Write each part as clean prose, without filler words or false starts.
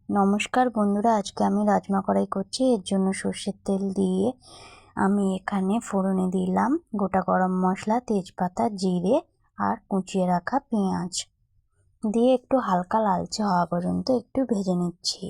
নমস্কার বন্ধুরা, আজকে আমি রাজমা কড়াই করছি। এর জন্য সর্ষের তেল দিয়ে আমি এখানে ফোড়নে দিলাম গোটা গরম মশলা, তেজপাতা, জিরে আর কুচিয়ে রাখা পেঁয়াজ দিয়ে একটু হালকা লালচে হওয়া পর্যন্ত একটু ভেজে নিচ্ছি।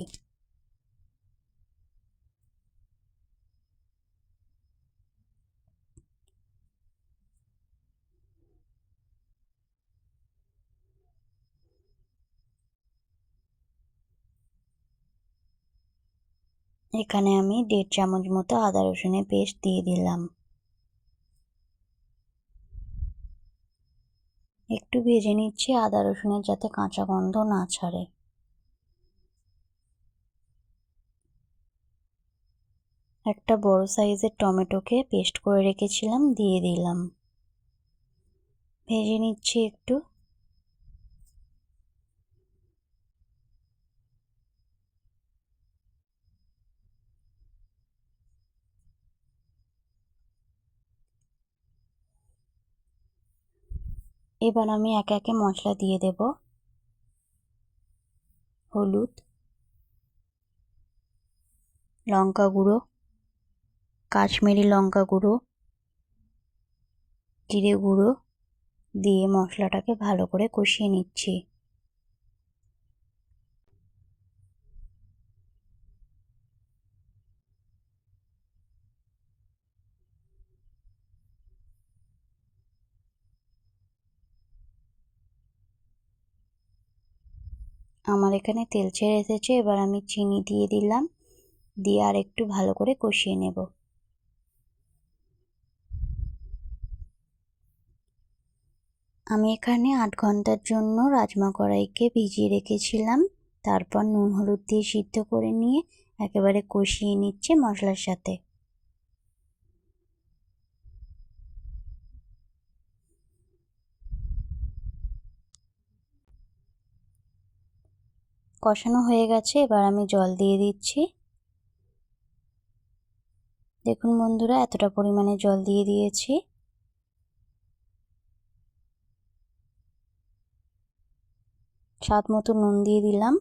এখানে আমি 1.5 চামচ মতো আদা রসুনের পেস্ট দিয়ে দিলাম। একটু ভেজে নিচ্ছি আদা রসুনের যাতে কাঁচা গন্ধ না ছাড়ে। একটা বড় সাইজের টমেটোকে পেস্ট করে রেখেছিলাম, দিয়ে দিলাম। ভেজে নিচ্ছি একটু। এবার আমি একে একে মশলা দিয়ে দেব। হলুদ, লঙ্কা গুঁড়ো, কাশ্মীরি লঙ্কা গুঁড়ো, জিরে গুঁড়ো দিয়ে মশলাটাকে ভালো করে কষিয়ে নিচ্ছি। আমার এখানে তেল ছেড়ে এসেছে। এবার আমি চিনি দিয়ে দিলাম, দিয়ে আর একটু ভালো করে কষিয়ে নেব। আমি এখানে 8 ঘন্টার জন্য রাজমা কড়াইকে ভিজিয়ে রেখেছিলাম। তারপর নুন হলুদ দিয়ে সিদ্ধ করে নিয়ে একেবারে কষিয়ে নিচ্ছি মশলার সাথে। কষানো হয়ে গেছে, এবার আমি জল দিয়ে দিচ্ছি। দেখুন বন্ধুরা, এতটা পরিমাণে জল দিয়ে দিয়েছি। স্বাদ মতো নুন দিয়ে দিলাম।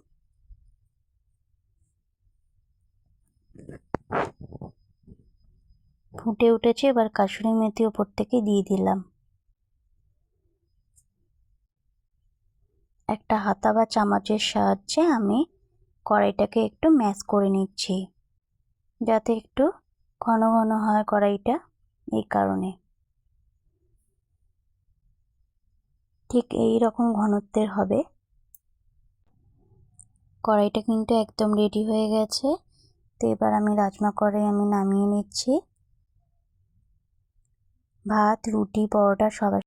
ফুটে উঠেছে, এবার কাসুরি মেথি ওপর থেকে দিয়ে দিলাম। একটা হাতা বা চামচের সাহায্যে আমি কড়াইটাকে একটু ম্যাশ করে নিচ্ছি, যাতে একটু ঘন ঘন হয় কড়াইটা। এই কারণে ঠিক এই রকম ঘনত্বের হবে। কড়াইটা কিন্তু একদম রেডি হয়ে গেছে। তো এবার আমি রাজমা কড়াই নামিয়ে নিচ্ছি। ভাত, রুটি, পরোটা সবার